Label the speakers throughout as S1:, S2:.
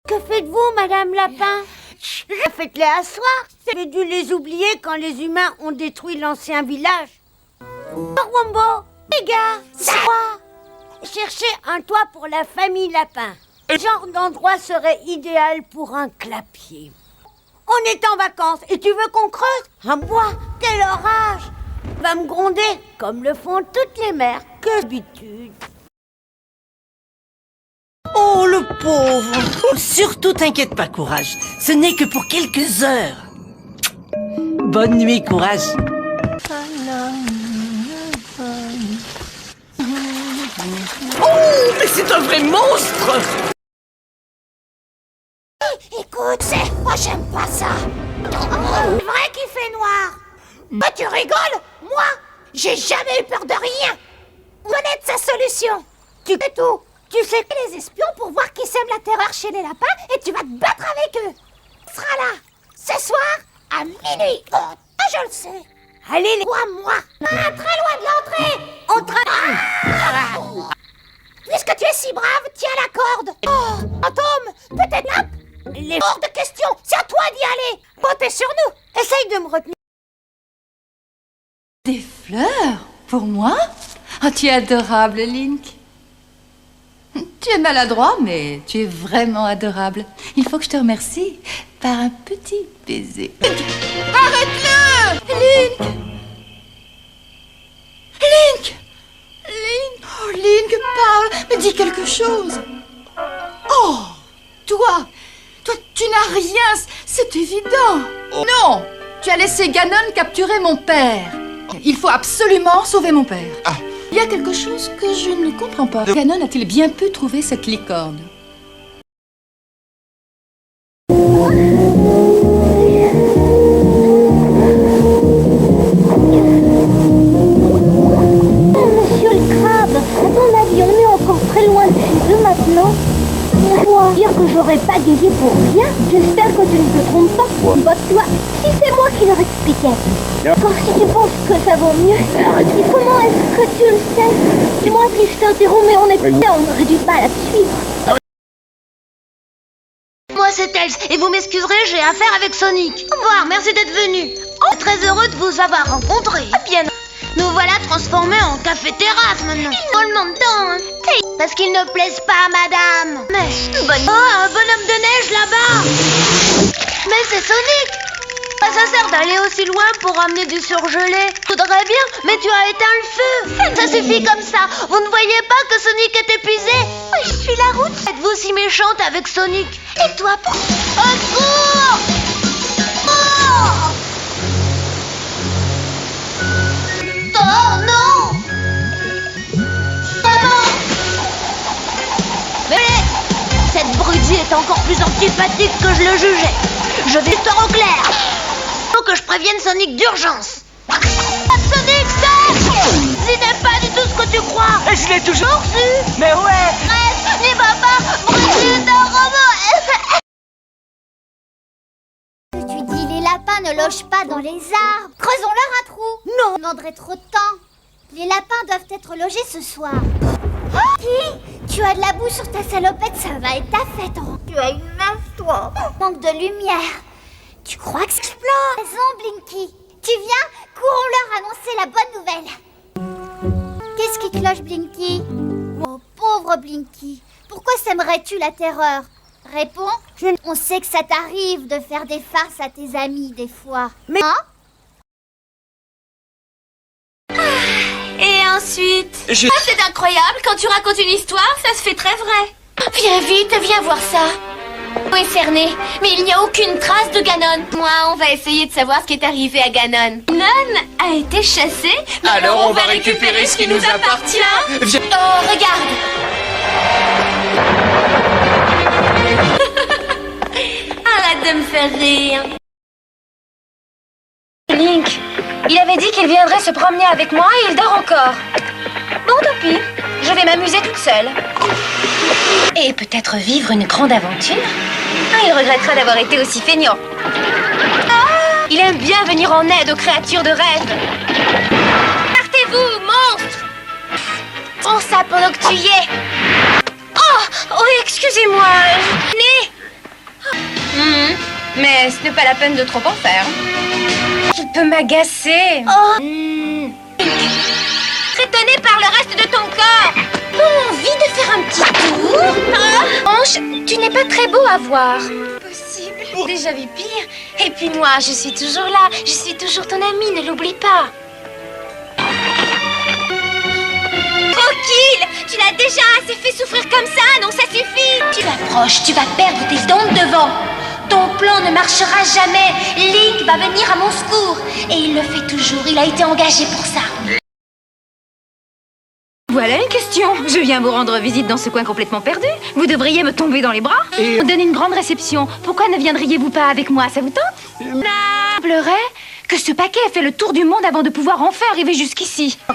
S1: Que faites-vous, Madame Lapin? Faites-les asseoir. J'ai dû les oublier quand les humains ont détruit l'ancien village. Wombo, les gars, c'est quoi? Cherchez un toit pour la famille Lapin. Ce genre d'endroit serait idéal pour un clapier. On est en vacances et tu veux qu'on creuse un bois? Quel orage! Va me gronder comme le font toutes les mères. Que d'habitude.
S2: Oh, le pauvre! Surtout t'inquiète pas, Courage. Ce n'est que pour quelques heures. Bonne nuit, Courage. Oh, mais c'est un vrai monstre!
S1: Écoute, moi j'aime pas ça. C'est vrai qu'il fait noir. Bah tu rigoles? Moi, j'ai jamais eu peur de rien. Connaître sa solution. Tu sais tout. Tu sais que les espions pour voir qui sème la terreur chez les lapins et tu vas te battre avec eux. Tu seras là, ce soir, à minuit. Je le sais. Allez, moi. Très loin de l'entrée. Puisque tu es si brave, tiens la corde. Oh, fantôme, peut-être là. Les hors de question, c'est à toi d'y aller. Comptez sur nous. Essaye de me retenir.
S3: Des fleurs? Pour moi? Oh, tu es adorable, Link. Tu es maladroit, mais tu es vraiment adorable. Il faut que je te remercie par un petit baiser. Arrête-le! Link! Link! Link! Oh, Link, parle! Mais dis quelque chose! Oh! Toi, tu n'as rien, c'est évident! Oh. Non! Tu as laissé Ganon capturer mon père. Il faut absolument sauver mon père.
S4: Ah.
S3: Il y a quelque chose que je ne comprends pas. Ganon a-t-il bien pu trouver cette licorne?
S5: Monsieur le crabe, à ton avis, on est encore très loin de chez eux maintenant? Moi, dire que j'aurais pas gagné pour rien. J'espère que tu ne te trompes pas. Bah, toi, si c'est moi qui leur expliquais. Quand si tu penses que ça vaut mieux, et comment est-ce que tu le sais? Dis-moi si je t'interromps, mais on aurait du mal à te suivre.
S6: Moi c'est Tails, et vous m'excuserez, j'ai affaire avec Sonic. Au revoir, merci d'être venu. Oh, très heureux de vous avoir rencontré. Bien. Nous voilà transformés en café-terrasse maintenant. Drôlement dedans, hein. Parce qu'ils ne plaisent pas à madame. Mais, oh, un bonhomme de neige là-bas. Mais c'est Sonic. Ça sert d'aller aussi loin pour ramener du surgelé. Je voudrais bien, mais tu as éteint le feu. Ça suffit comme ça. Vous ne voyez pas que Sonic est épuisé? Je suis la route. Êtes-vous si méchante avec Sonic? Et toi, au secours! Oh! Oh non! Oh non! Mais cette brudie est encore plus antipathique que je le jugeais. Je vais te au clair. Faut que je prévienne Sonic d'urgence. Sonic, c'est n'est pas du tout ce que tu crois.
S2: Et je l'ai toujours su. Mais ouais.
S6: Bref, n'y va pas. Brudie est un robot.
S5: Tu dis les lapins ne logent pas dans les arbres. Creusons-leur un trou.
S1: Non.
S5: Ça demanderait trop de temps. Les lapins doivent être logés ce soir. Tu as de la boue sur ta salopette, ça va être ta fête. Oh, tu as une main, toi. Manque de lumière. Tu crois que c'est explore? Raison, Blinky. Tu viens? Courons leur annoncer la bonne nouvelle. Qu'est-ce qui cloche, Blinky? Oh, pauvre Blinky. Pourquoi sèmerais-tu la terreur? Réponds. On sait que ça t'arrive de faire des farces à tes amis des fois.
S1: Mais...
S5: Hein?
S6: Et ensuite...
S3: C'est incroyable, quand tu racontes une histoire, ça se fait très vrai. Viens vite, viens voir ça. On est cerné, mais il n'y a aucune trace de Ganon. Moi, on va essayer de savoir ce qui est arrivé à Ganon. Ganon a été chassé,
S4: Alors on va récupérer ce qui nous appartient. Viens.
S3: Oh, regarde. Arrête de me faire rire.
S7: Link, il avait dit qu'il viendrait se promener avec moi et il dort encore. Bon, tant pis, je vais m'amuser toute seule. Et peut-être vivre une grande aventure. Il regrettera d'avoir été aussi feignant. Il aime bien venir en aide aux créatures de rêve. Partez-vous, monstre! Prends ça pendant que tu y es. Oh, excusez-moi, Né. Mais ce n'est pas la peine de trop en faire. Il peut m'agacer.
S5: Oh.
S7: Étonné par le reste de ton corps. Envie de faire un petit tour. Ange, tu n'es pas très beau à voir. Possible. Déjà vu pire. Et puis moi, je suis toujours là. Je suis toujours ton amie, ne l'oublie pas. Tranquille, tu l'as déjà assez fait souffrir comme ça, non, ça suffit. Tu approches, tu vas perdre tes dents de devant. Ton plan ne marchera jamais. Link va venir à mon secours. Et il le fait toujours, il a été engagé pour ça.
S8: Voilà une question. Je viens vous rendre visite dans ce coin complètement perdu. Vous devriez me tomber dans les bras. On donne une grande réception. Pourquoi ne viendriez-vous pas avec moi? Ça vous tente? Non. Pleurait que ce paquet a fait le tour du monde avant de pouvoir enfin arriver jusqu'ici. Hein?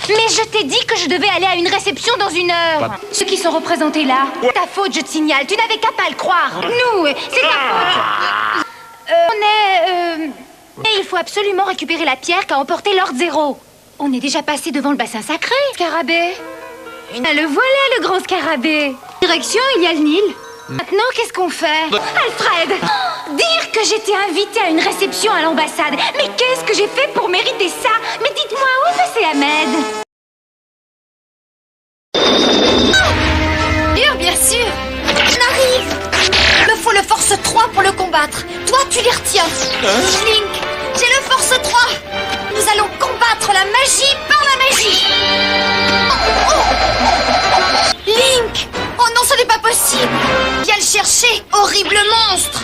S8: Mais je t'ai dit que je devais aller à une réception dans 1 heure. Ceux qui sont représentés là, ta faute, je te signale. Tu n'avais qu'à pas le croire. Nous, c'est ta faute. Et il faut absolument récupérer la pierre qu'a emporté Lord Zero. On est déjà passé devant le bassin sacré, Scarabée. Le voilà, le grand Scarabée. Direction, il y a le Nil. Maintenant, qu'est-ce qu'on fait? Alfred! Dire que j'étais invitée à une réception à l'ambassade. Mais qu'est-ce que j'ai fait pour mériter ça? Mais dites-moi, où est passé Ahmed?
S3: Bien sûr. J'arrive. Il me faut le force 3 pour le combattre. Toi, tu les retiens. Link, j'ai le force 3. Nous allons combattre la magie par la magie. Link! Oh non, ce n'est pas possible. Viens le chercher, horrible monstre.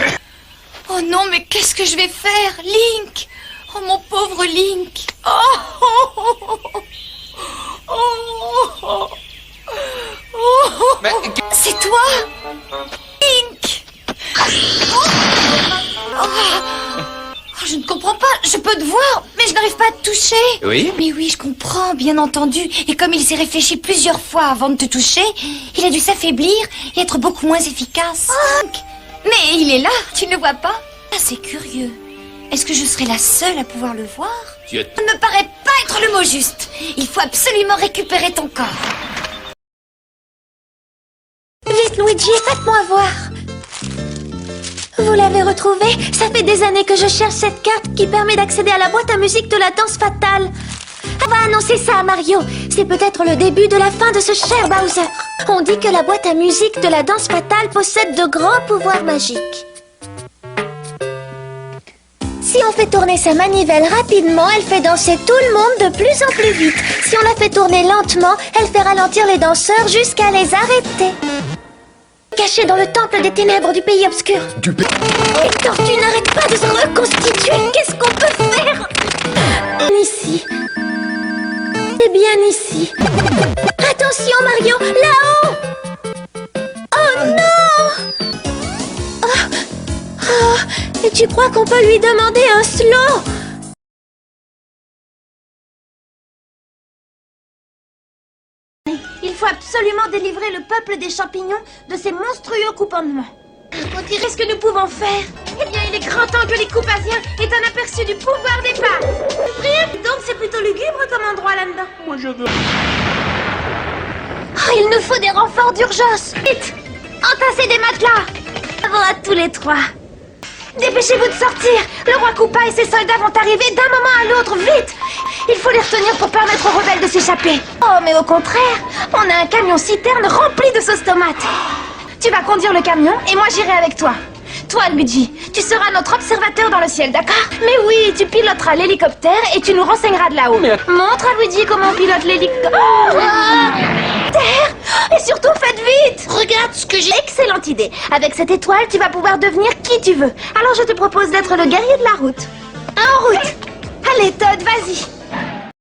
S3: Oh non, mais qu'est-ce que je vais faire, Link? Oh, mon pauvre Link. C'est toi, Link. Je ne comprends pas, je peux te voir, mais je n'arrive pas à te toucher.
S4: Oui?
S3: Mais oui, je comprends, bien entendu. Et comme il s'est réfléchi plusieurs fois avant de te toucher, il a dû s'affaiblir et être beaucoup moins efficace. Mais il est là, tu ne le vois pas? Ah, c'est curieux. Est-ce que je serai la seule à pouvoir le voir? Ça ne me paraît pas être le mot juste. Il faut absolument récupérer ton corps.
S5: Vite, Luigi, faites-moi voir. Vous l'avez retrouvé? Ça fait des années que je cherche cette carte qui permet d'accéder à la boîte à musique de la danse fatale. On va annoncer ça à Mario. C'est peut-être le début de la fin de ce cher Bowser. On dit que la boîte à musique de la danse fatale possède de grands pouvoirs magiques. Si on fait tourner sa manivelle rapidement, elle fait danser tout le monde de plus en plus vite. Si on la fait tourner lentement, elle fait ralentir les danseurs jusqu'à les arrêter. Caché dans le temple des ténèbres du pays obscur. Les tortues n'arrêtent pas de se reconstituer. Qu'est-ce qu'on peut faire? Ici. C'est bien ici. Attention, Mario, là-haut! Oh non! Et tu crois qu'on peut lui demander un slow? Il faut absolument délivrer le peuple des champignons de ces monstrueux couponnements. Qu'est-ce que nous pouvons faire? Eh bien, il est grand temps que les Coupasiens aient un aperçu du pouvoir des pâtes. Donc, c'est plutôt lugubre comme endroit là-dedans. Moi, je veux... Oh, il nous faut des renforts d'urgence. Vite! Entassez des matelas. Bravo à tous les 3. Dépêchez-vous de sortir. Le roi Koopa et ses soldats vont arriver d'un moment à l'autre. Vite! Il faut les retenir pour permettre aux rebelles de s'échapper. Oh, mais au contraire, on a un camion-citerne rempli de sauce tomate. Tu vas conduire le camion et moi j'irai avec toi. Toi, Luigi, tu seras notre observateur dans le ciel, d'accord? Mais oui, tu piloteras l'hélicoptère et tu nous renseigneras de là-haut. Montre à Luigi comment on pilote l'hélicoptère. Terre! Et surtout, faites vite! Regarde ce que j'ai... Excellente idée. Avec cette étoile, tu vas pouvoir devenir qui tu veux. Alors je te propose d'être le guerrier de la route. En route! Allez, Todd, vas-y.